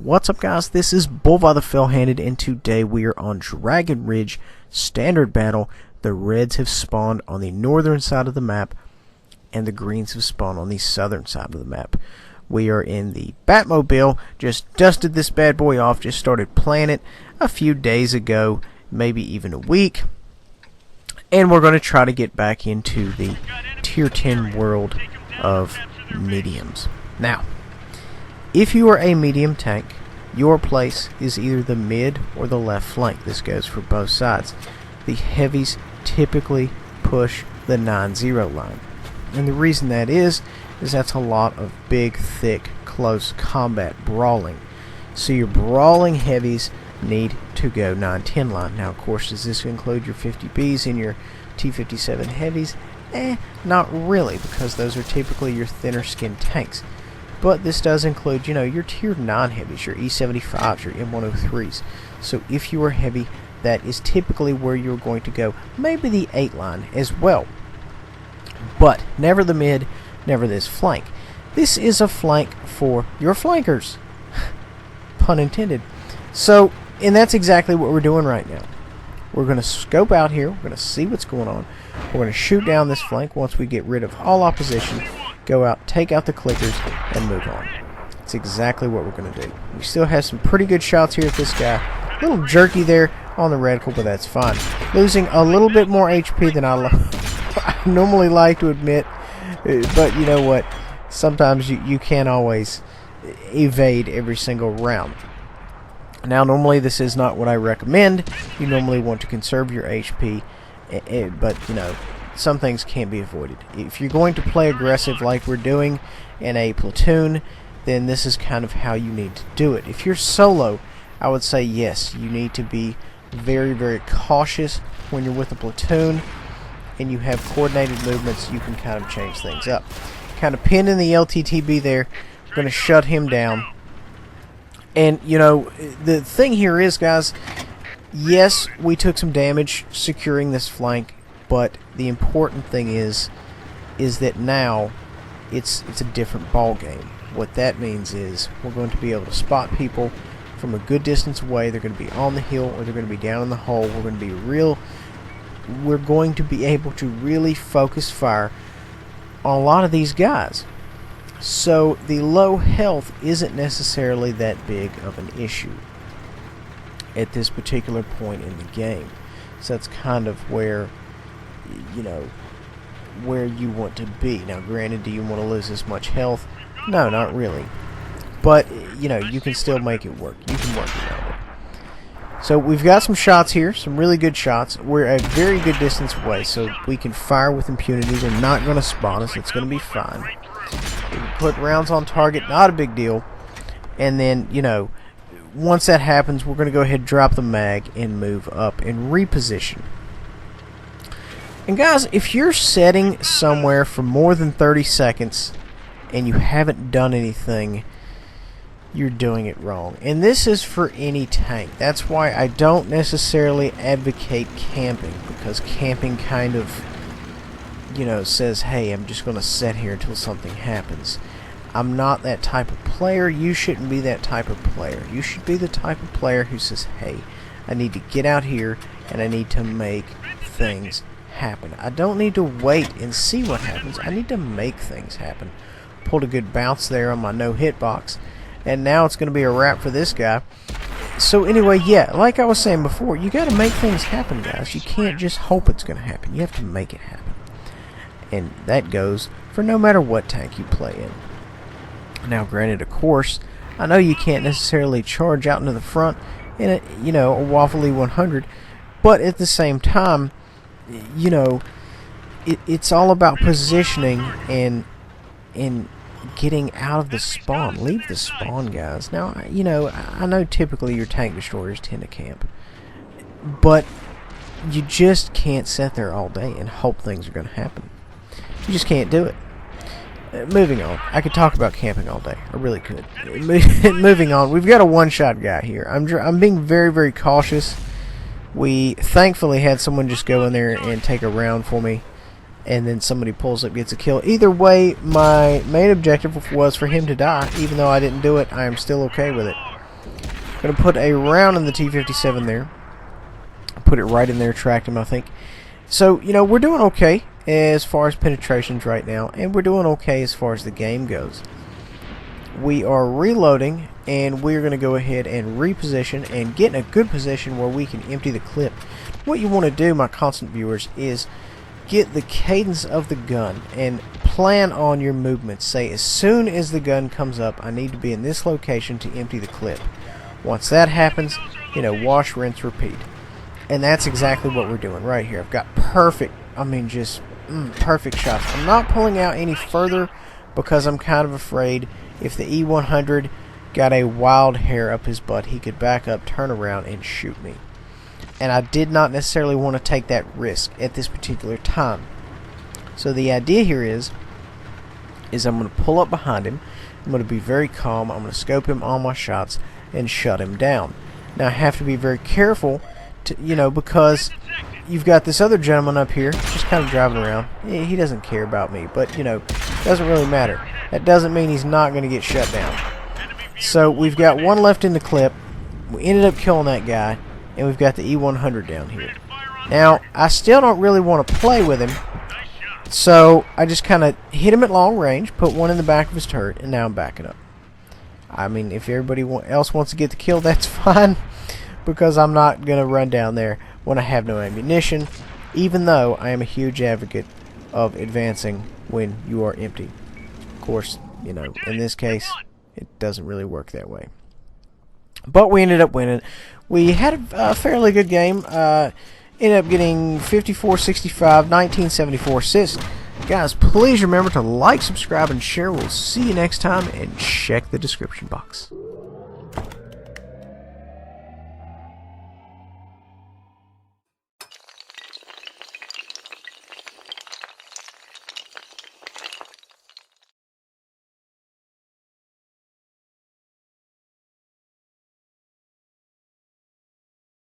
What's up, guys? This is Bullby the Fell-Handed, and today we are on Dragon Ridge Standard Battle. The Reds have spawned on the northern side of the map, and the Greens have spawned on the southern side of the map. We are in the Batmobile, just dusted this bad boy off, just started playing it a few days ago, maybe even a week. And we're going to try to get back into the Tier 10 world of mediums. Now, if you are a medium tank, your place is either the mid or the left flank. This goes for both sides. The heavies typically push the 9-0 line. And the reason that is that's a lot of big, thick, close combat brawling. So your brawling heavies need to go 9-10 line. Now, of course, does this include your 50Bs and your T-57 heavies? Not really, because those are typically your thinner skinned tanks. But this does include, your Tier 9 heavies, your E75s, your M103s. So if you are heavy, that is typically where you're going to go. Maybe the 8 line as well. But never the mid, never this flank. This is a flank for your flankers. Pun intended. So, and that's exactly what we're doing right now. We're going to scope out here. We're going to see what's going on. We're going to shoot down this flank once we get rid of all opposition. Go out, take out the clickers, and move on. That's exactly what we're going to do. We still have some pretty good shots here at this guy. A little jerky there on the reticle, but that's fine. Losing a little bit more HP than I normally like to admit. But you know what? Sometimes you can't always evade every single round. Now, normally this is not what I recommend. You normally want to conserve your HP, but some things can't be avoided. If you're going to play aggressive like we're doing in a platoon, then this is kind of how you need to do it. If you're solo, I would say yes, you need to be very, very cautious when you're with a platoon and you have coordinated movements. You can kind of change things up. Kind of pinned in the LTTB there. We're going to shut him down. And, the thing here is, guys, yes, we took some damage securing this flank, but the important thing is that now it's a different ball game. What that means is we're going to be able to spot people from a good distance away. They're going to be on the hill or they're going to be down in the hole. We're going to be able to really focus fire on a lot of these guys. So the low health isn't necessarily that big of an issue at this particular point in the game. So that's kind of where where you want to be. Now, granted, do you want to lose this much health? No, not really. But, you can still make it work. You can work around it. So we've got some shots here, some really good shots. We're a very good distance away, so we can fire with impunity. They're not going to spawn us. It's going to be fine. We can put rounds on target, not a big deal. And then, once that happens, we're going to go ahead and drop the mag and move up and reposition. And guys, if you're setting somewhere for more than 30 seconds and you haven't done anything, you're doing it wrong. And this is for any tank. That's why I don't necessarily advocate camping, because camping kind of, says, hey, I'm just going to sit here until something happens. I'm not that type of player. You shouldn't be that type of player. You should be the type of player who says, hey, I need to get out here and I need to make things happen. I don't need to wait and see what happens. I need to make things happen. Pulled a good bounce there on my no hit box, and now it's going to be a wrap for this guy. So anyway, yeah, like I was saying before, you got to make things happen, guys. You can't just hope it's going to happen. You have to make it happen. And that goes for no matter what tank you play in. Now, granted, of course, I know you can't necessarily charge out into the front in a waffly 100, but at the same time, it's all about positioning and getting out of the spawn. Leave the spawn, guys. Now, I know typically your tank destroyers tend to camp, but you just can't sit there all day and hope things are going to happen. You just can't do it. Moving on. I could talk about camping all day. I really could. Moving on. We've got a one-shot guy here. I'm being very, very cautious. We thankfully had someone just go in there and take a round for me, and then somebody pulls up, gets a kill. Either way, my main objective was for him to die. Even though I didn't do it, I am still okay with it. Going to put a round in the T-57 there. Put it right in there, tracked him, I think. So, you know, we're doing okay as far as penetrations right now, and we're doing okay as far as the game goes. We are reloading, and we're going to go ahead and reposition and get in a good position where we can empty the clip. What you want to do, my constant viewers, is get the cadence of the gun and plan on your movements. Say, as soon as the gun comes up, I need to be in this location to empty the clip. Once that happens, you know, wash, rinse, repeat. And that's exactly what we're doing right here. I've got perfect, I mean, just perfect shots. I'm not pulling out any further because I'm kind of afraid if the E100 got a wild hair up his butt, he could back up, turn around, and shoot me. And I did not necessarily want to take that risk at this particular time. So the idea here is I'm going to pull up behind him. I'm going to be very calm. I'm going to scope him on my shots and shut him down. Now I have to be very careful, to, you know, because you've got this other gentleman up here just kind of driving around. He doesn't care about me, but you know, doesn't really matter. That doesn't mean he's not going to get shut down. So we've got one left in the clip. We ended up killing that guy, and we've got the E100 down here. Now I still don't really want to play with him, so I just kind of hit him at long range, put one in the back of his turret, and now I'm backing up. I mean, if everybody else wants to get the kill, that's fine, because I'm not going to run down there when I have no ammunition, even though I am a huge advocate of advancing when you are empty. Of course, you know, in this case, it doesn't really work that way. But we ended up winning. We had a fairly good game. Ended up getting 54-65, 1974 assists. Guys, please remember to like, subscribe, and share. We'll see you next time, and check the description box.